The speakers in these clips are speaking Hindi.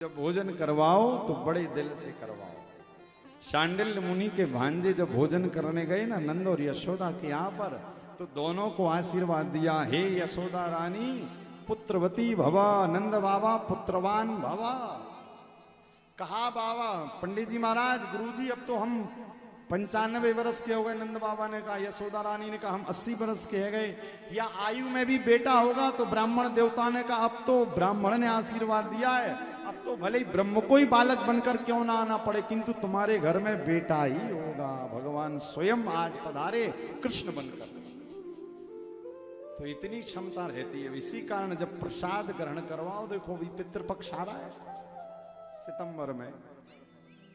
जब भोजन करवाओ तो बड़े दिल से करवाओ। शांडिल्य मुनि के भांजे जब भोजन करने गए ना नंद और यशोदा के यहाँ पर, तो दोनों को आशीर्वाद दिया, हे यशोदा रानी पुत्रवती भवा, नंद बाबा पुत्रवान भवा। कहा बाबा पंडित जी महाराज, गुरुजी अब तो हम 95 वर्ष के हो गए। नंद बाबा ने कहा, यशोदा रानी ने कहा हम 80 वर्ष के हो गए, या आयु में भी बेटा होगा। तो ब्राह्मण देवता ने कहा अब तो ब्राह्मण ने आशीर्वाद दिया है, अब तो भले ही ब्रह्म को ही बालक बनकर क्यों ना आना पड़े, किंतु तुम्हारे घर में बेटा ही होगा। भगवान स्वयं आज पधारे कृष्ण बनकर। तो इतनी क्षमता रहती है। इसी कारण जब प्रसाद ग्रहण करवाओ, देखो भी पितृपक्ष आ रहा है सितंबर में,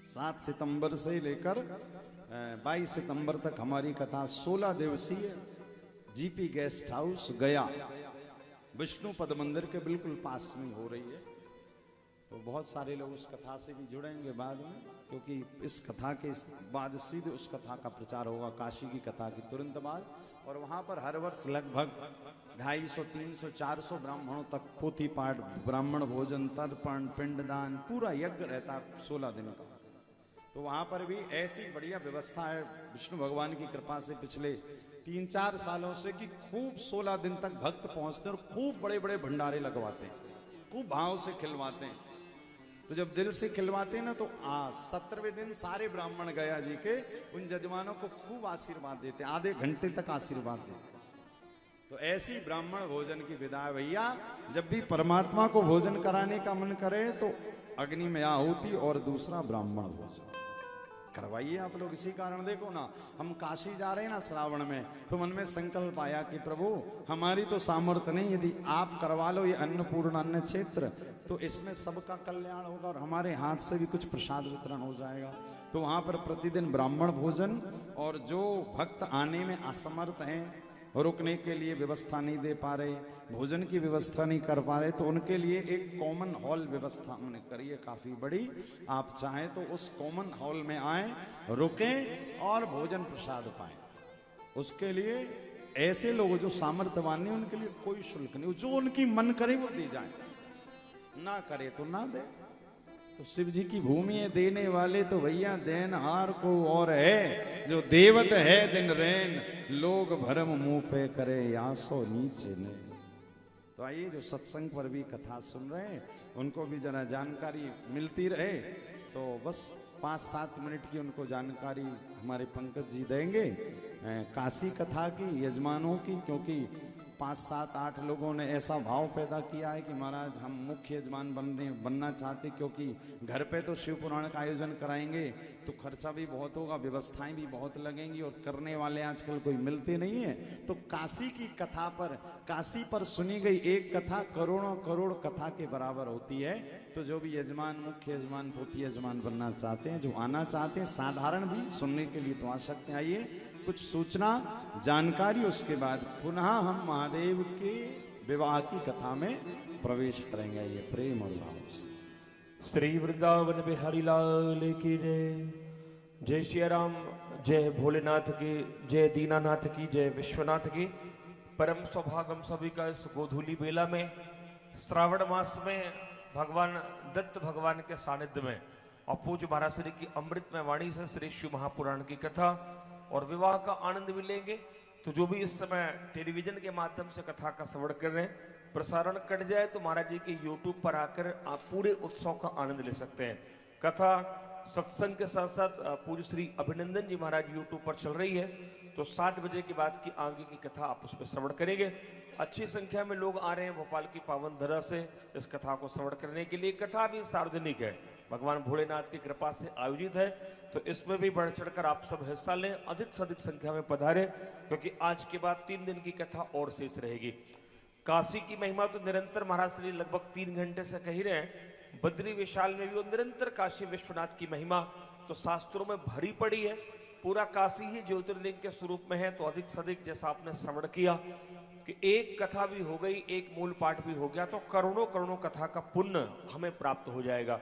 7 सितंबर से लेकर 22 सितंबर तक हमारी कथा 16 दिवसीय जीपी गेस्ट हाउस गया विष्णु पद मंदिर के बिल्कुल पास में हो रही है। तो बहुत सारे लोग उस कथा से भी जुड़ेंगे बाद में, क्योंकि इस कथा के बाद सीधे उस कथा का प्रचार होगा काशी की कथा की तुरंत बाद। और वहां पर हर वर्ष लगभग 250, 300, 400 ब्राह्मणों तक पोथी पाठ, ब्राह्मण भोजन, तर्पण, पिंडदान, पूरा यज्ञ रहता 16 दिन का। तो वहां पर भी ऐसी बढ़िया व्यवस्था है विष्णु भगवान की कृपा से पिछले 3-4 सालों से, कि खूब 16 दिन तक भक्त पहुंचते और खूब बड़े बड़े भंडारे लगवाते हैं, खूब भाव से खिलवाते हैं। तो जब दिल से खिलवाते हैं ना, तो 17वें दिन सारे ब्राह्मण गया जी के उन जजमानों को खूब आशीर्वाद देते, आधे घंटे तक आशीर्वाद देते। तो ऐसी ब्राह्मण भोजन की विदा है भैया। जब भी परमात्मा को भोजन कराने का मन करे तो अग्नि में आहुति और दूसरा ब्राह्मण भोजन करवाइए आप लोग। इसी कारण देखो ना, हम काशी जा रहे हैं ना श्रावण में, तो मन में संकल्प आया कि प्रभु हमारी तो सामर्थ्य नहीं, यदि आप करवा लो ये अन्नपूर्ण अन्न क्षेत्र, तो इसमें सबका कल्याण होगा और हमारे हाथ से भी कुछ प्रसाद वितरण हो जाएगा। तो वहां पर प्रतिदिन ब्राह्मण भोजन, और जो भक्त आने में असमर्थ हैं, रुकने के लिए व्यवस्था नहीं दे पा रहे, भोजन की व्यवस्था नहीं कर पा रहे, तो उनके लिए एक कॉमन हॉल व्यवस्था हमने करी है काफी बड़ी। आप चाहें तो उस कॉमन हॉल में आए, रुकें और भोजन प्रसाद पाएं। उसके लिए ऐसे लोग जो सामर्थ्यवान नहीं, उनके लिए कोई शुल्क नहीं, जो उनकी मन करे वो दे जाए, ना करे तो ना दे। तो शिव जी की भूमि है देने वाले, तो भैया देनहार को और है, जो देवत है दिन रैन, लोग भरम मुंह पे करे यासो नीचे ने। तो आइए जो सत्संग पर भी कथा सुन रहे हैं उनको भी जरा जानकारी मिलती रहे। तो बस 5-7 मिनट की उनको जानकारी हमारे पंकज जी देंगे काशी कथा की, यजमानों की, क्योंकि 5-7-8 लोगों ने ऐसा भाव पैदा किया है कि महाराज हम मुख्य यजमान बनना चाहते, क्योंकि घर पे तो शिव पुराण का आयोजन कराएंगे तो खर्चा भी बहुत होगा, व्यवस्थाएं भी बहुत लगेंगी, और करने वाले आजकल कोई मिलते नहीं है। तो काशी की कथा पर, काशी पर सुनी गई एक कथा करोड़ों करोड़ कथा के बराबर होती है। तो जो भी यजमान, मुख्य यजमान, पोथी यजमान बनना चाहते हैं, जो आना चाहते हैं, साधारण भी सुनने के लिए तो आ सकते हैं। आइए कुछ सूचना जानकारी, उसके बाद पुनः हम महादेव के विवाह की कथा में प्रवेश करेंगे। ये प्रेम और भाव से श्री वृंदावन बिहारी लाल की जय। जय श्री राम, जय भोलेनाथ की जय, दीनानाथ की जय, विश्वनाथ की। परम सौभागम सभी का इस गोधूली बेला में, श्रावण मास में भगवान दत्त भगवान के सानिध्य में और पूज्य महाराज श्री की अमृतमय वाणी से श्री शिव महापुराण की कथा और विवाह का आनंद भी लेंगे। तो जो भी इस समय टेलीविजन के माध्यम से कथा का श्रवण कर रहे हैं, प्रसारण कट जाए तो महाराज जी के YouTube पर आकर आप पूरे उत्सव का आनंद ले सकते हैं। कथा सत्संग के साथ साथ पूज्य श्री अभिनंदन जी महाराज YouTube पर चल रही है, तो 7 बजे के बाद की आगे की कथा आप उस पर श्रवण करेंगे। अच्छी संख्या में लोग आ रहे हैं भोपाल की पावन धरा से इस कथा को श्रवण करने के लिए। कथा भी सार्वजनिक है, भगवान भोलेनाथ की कृपा से आयोजित है, तो इसमें भी बढ़ चढ़कर आप सब हिस्सा लें, अधिक से अधिक संख्या में पधारे, क्योंकि आज के बाद 3 दिन की कथा और शेष रहेगी। काशी की महिमा तो निरंतर महाराज श्री लगभग 3 घंटे से कह रहे हैं। बद्री विशाल में भी वो निरंतर काशी विश्वनाथ की महिमा तो शास्त्रों में भरी पड़ी है। पूरा काशी ही ज्योतिर्लिंग के स्वरूप में है। तो अधिक से अधिक जैसा आपने श्रवण किया कि एक कथा भी हो गई, एक मूल पाठ भी हो गया, तो करोड़ों करोड़ों कथा का पुण्य हमें प्राप्त हो जाएगा।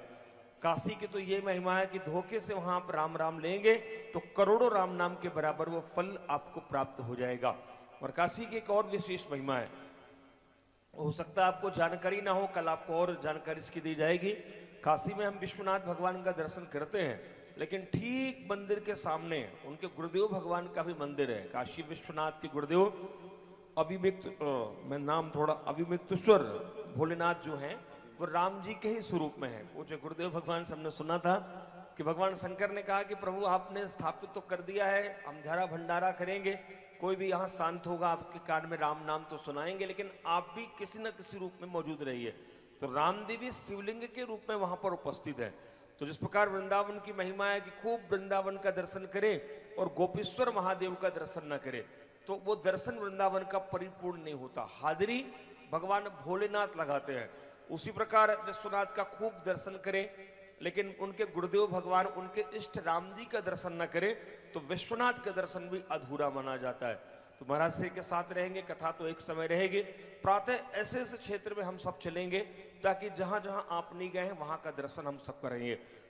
काशी की तो ये महिमा है कि धोखे से वहां आप राम राम लेंगे तो करोड़ों राम नाम के बराबर वो फल आपको प्राप्त हो जाएगा। और काशी की एक और विशेष महिमा है, हो सकता है आपको जानकारी ना हो, कल आपको और जानकारी इसकी दी जाएगी। काशी में हम विश्वनाथ भगवान का दर्शन करते हैं, लेकिन ठीक मंदिर के सामने उनके गुरुदेव भगवान का भी मंदिर है। काशी विश्वनाथ के गुरुदेव मैं नाम थोड़ा अविमिक्तेश्वर भोलेनाथ जो हैं वो राम जी के ही स्वरूप में है। पूछे गुरुदेव भगवान से हमने सुना था कि भगवान शंकर ने कहा कि प्रभु आपने स्थापित तो कर दिया है, हम झारा भंडारा करेंगे, कोई भी यहाँ शांत होगा आपके कान में राम नाम तो सुनाएंगे, लेकिन आप भी किसी न किसी रूप में मौजूद रहिए। तो रामदेवी शिवलिंग के रूप में वहां पर उपस्थित है। तो जिस प्रकार वृंदावन की महिमा है कि खूब वृंदावन का दर्शन करे और गोपेश्वर महादेव का दर्शन न करे, तो वो दर्शन वृंदावन का परिपूर्ण नहीं होता। हाजिरी भगवान भोलेनाथ लगाते हैं। उसी प्रकार विश्वनाथ का खूब दर्शन करें, लेकिन उनके गुरुदेव भगवान उनके इष्ट राम जी का दर्शन न करे तो विश्वनाथ का दर्शन भी अधूरा माना जाता है। तो महाराज जी के साथ रहेंगे, कथा तो एक समय रहेगी। प्रातः ऐसे ऐसे क्षेत्र में हम सब चलेंगे ताकि जहां जहां आप नहीं गए हैं वहां का दर्शन हम सब करेंगे।